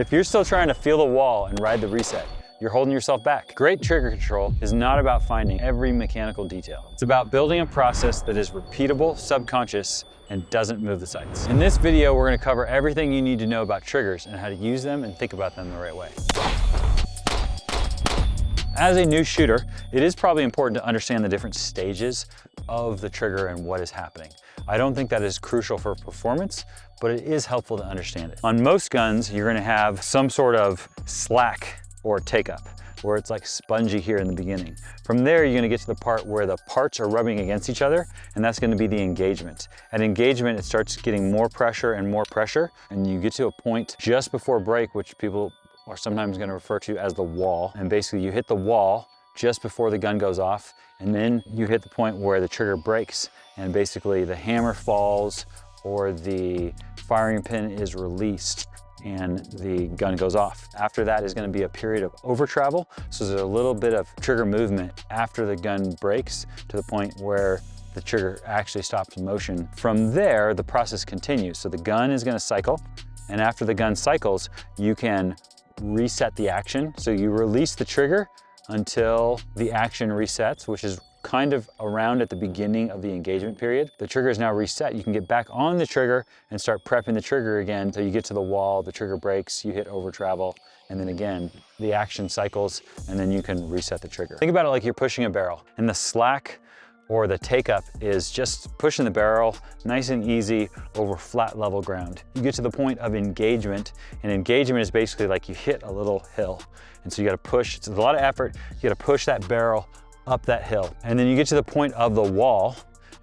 If you're still trying to feel the wall and ride the reset, you're holding yourself back. Great trigger control is not about finding every mechanical detail. It's about building a process that is repeatable, subconscious, and doesn't move the sights. In this video, we're gonna cover everything you need to know about triggers and how to use them and think about them the right way. As a new shooter, it is probably important to understand the different stages of the trigger and what is happening. I don't think that is crucial for performance, but it is helpful to understand it. On most guns, you're gonna have some sort of slack or take up, where it's like spongy here in the beginning. From there, you're gonna get to the part where the parts are rubbing against each other, and that's gonna be the engagement. At engagement, it starts getting more pressure, and you get to a point just before break, which people are sometimes gonna refer to as the wall. And basically you hit the wall just before the gun goes off, and then you hit the point where the trigger breaks, and basically the hammer falls or the firing pin is released and the gun goes off. After that is gonna be a period of over travel. So there's a little bit of trigger movement after the gun breaks to the point where the trigger actually stops motion. From there, the process continues. So the gun is gonna cycle, and after the gun cycles, you can reset the action. So you release the trigger until the action resets, which is kind of around at the beginning of the engagement period. The trigger is now reset. You can get back on the trigger and start prepping the trigger again until you get to the wall, the trigger breaks, you hit over travel, and then again, the action cycles, and then you can reset the trigger. Think about it like you're pushing a barrel, and the slack or the take up is just pushing the barrel nice and easy over flat level ground. You get to the point of engagement, and engagement is basically like you hit a little hill. And so you gotta push, it's a lot of effort, you gotta push that barrel up that hill. And then you get to the point of the wall,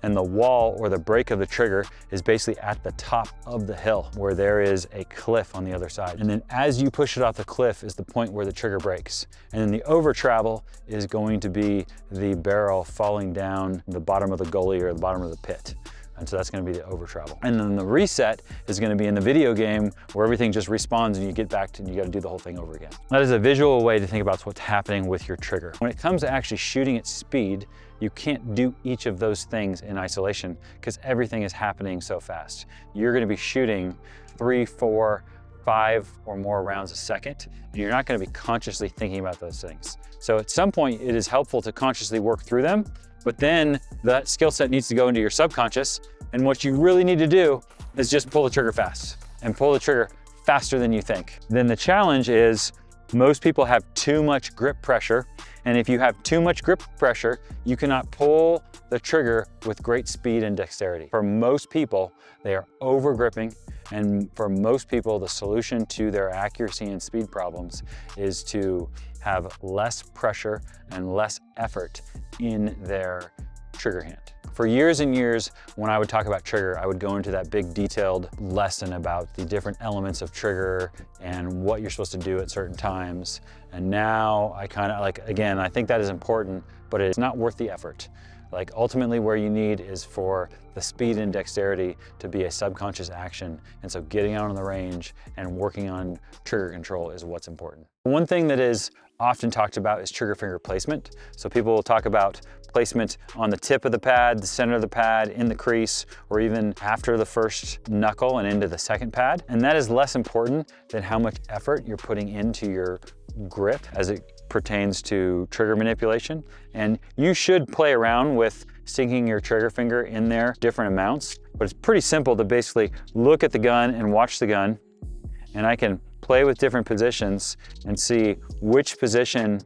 and the wall or the break of the trigger is basically at the top of the hill where there is a cliff on the other side. And then as you push it off the cliff is the point where the trigger breaks. And then the over travel is going to be the barrel falling down the bottom of the gully or the bottom of the pit. And so that's gonna be the over travel. And then the reset is gonna be in the video game where everything just respawns and you get back to, and you gotta do the whole thing over again. That is a visual way to think about what's happening with your trigger. When it comes to actually shooting at speed, you can't do each of those things in isolation because everything is happening so fast. You're gonna be shooting 3, 4, 5 or more rounds a second, and you're not gonna be consciously thinking about those things. So at some point, it is helpful to consciously work through them, but then that skill set needs to go into your subconscious, and what you really need to do is just pull the trigger fast, and pull the trigger faster than you think. Then the challenge is most people have too much grip pressure, and if you have too much grip pressure, you cannot pull the trigger with great speed and dexterity. For most people, they are over gripping, and for most people, the solution to their accuracy and speed problems is to have less pressure and less effort in their trigger hand. For years and years, when I would talk about trigger, I would go into that big detailed lesson about the different elements of trigger and what you're supposed to do at certain times. And now I kind of like, again, I think that is important, but it's not worth the effort. Like ultimately where you need is for the speed and dexterity to be a subconscious action. And so getting out on the range and working on trigger control is what's important. One thing that is often talked about is trigger finger placement. So people will talk about placement on the tip of the pad, the center of the pad, in the crease, or even after the first knuckle and into the second pad. And that is less important than how much effort you're putting into your grip as it pertains to trigger manipulation. And you should play around with sinking your trigger finger in there different amounts, but it's pretty simple to basically look at the gun and watch the gun, and I can play with different positions and see which position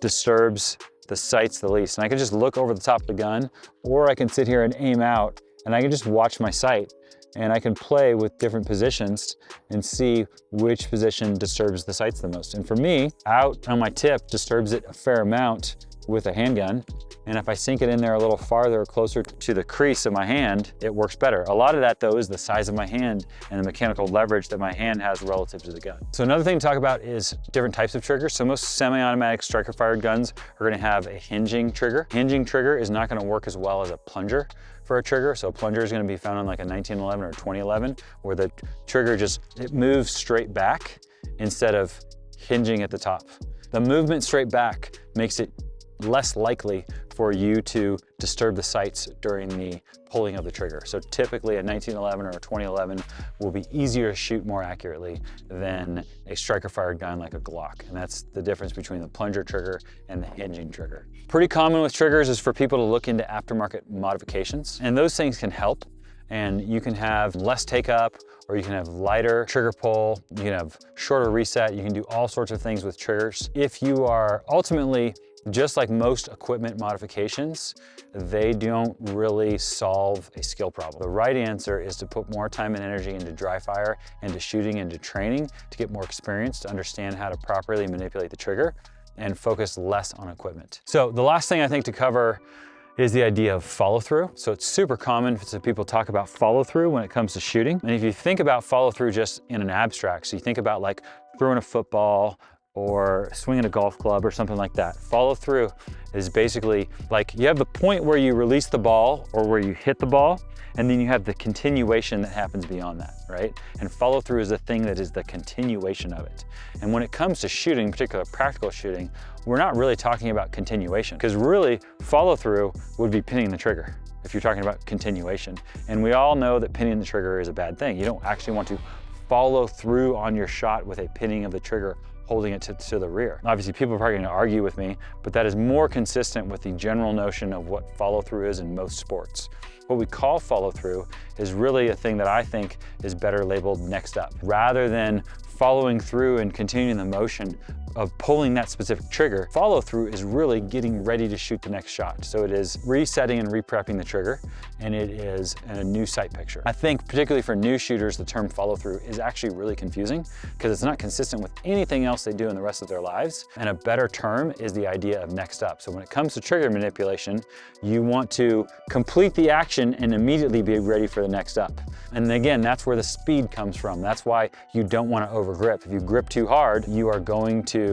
disturbs the sights the least. And I can just look over the top of the gun, or I can sit here and aim out, and I can just watch my sight, and I can play with different positions and see which position disturbs the sights the most. And for me, out on my tip disturbs it a fair amount with a handgun. And if I sink it in there a little farther, closer to the crease of my hand, it works better. A lot of that though is the size of my hand and the mechanical leverage that my hand has relative to the gun. So another thing to talk about is different types of triggers. So most semi-automatic striker fired guns are gonna have a hinging trigger. Hinging trigger is not gonna work as well as a plunger for a trigger. So a plunger is gonna be found on like a 1911 or 2011, where the trigger it moves straight back instead of hinging at the top. The movement straight back makes it less likely for you to disturb the sights during the pulling of the trigger. So typically a 1911 or a 2011 will be easier to shoot more accurately than a striker fired gun like a Glock. And that's the difference between the plunger trigger and the hinging trigger. Pretty common with triggers is for people to look into aftermarket modifications, and those things can help. And you can have less take up, or you can have lighter trigger pull, you can have shorter reset, you can do all sorts of things with triggers. If you are ultimately, just like most equipment modifications, they don't really solve a skill problem. The right answer is to put more time and energy into dry fire, into shooting, into training, to get more experience, to understand how to properly manipulate the trigger, and focus less on equipment. So the last thing I think to cover is the idea of follow through. So it's super common for people talk about follow through when it comes to shooting. And if you think about follow through just in an abstract, so you think about like throwing a football or swinging a golf club or something like that. Follow through is basically like you have the point where you release the ball or where you hit the ball, and then you have the continuation that happens beyond that, right? And follow through is the thing that is the continuation of it. And when it comes to shooting, particularly practical shooting, we're not really talking about continuation, because really follow through would be pinning the trigger if you're talking about continuation. And we all know that pinning the trigger is a bad thing. You don't actually want to follow through on your shot with a pinning of the trigger, holding it to the rear. Obviously, people are probably gonna argue with me, but that is more consistent with the general notion of what follow through is in most sports. What we call follow through is really a thing that I think is better labeled next up. Rather than following through and continuing the motion of pulling that specific trigger, follow through is really getting ready to shoot the next shot. So it is resetting and re-prepping the trigger, and it is a new sight picture. I think particularly for new shooters, the term follow through is actually really confusing because it's not consistent with anything else they do in the rest of their lives. And a better term is the idea of next up. So when it comes to trigger manipulation, you want to complete the action and immediately be ready for the next up. And again, that's where the speed comes from. That's why you don't want to over grip. If you grip too hard, you are going to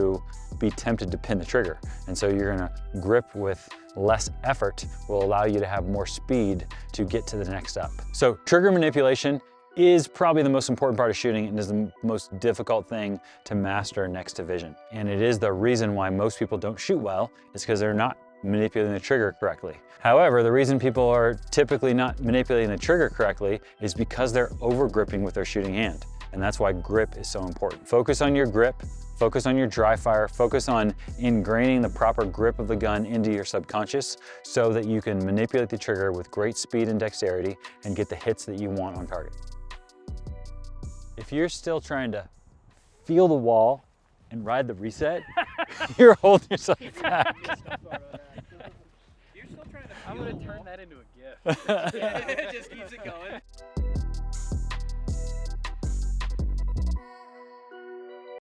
be tempted to pin the trigger. And so you're gonna grip with less effort will allow you to have more speed to get to the next up. So trigger manipulation is probably the most important part of shooting and is the most difficult thing to master next to vision. And it is the reason why most people don't shoot well, is because they're not manipulating the trigger correctly. However, the reason people are typically not manipulating the trigger correctly is because they're over gripping with their shooting hand. And that's why grip is so important. Focus on your grip, focus on your dry fire, focus on ingraining the proper grip of the gun into your subconscious so that you can manipulate the trigger with great speed and dexterity and get the hits that you want on target. If you're still trying to feel the wall and ride the reset, you're holding yourself back. I'm gonna turn that into a GIF. It just keeps it going.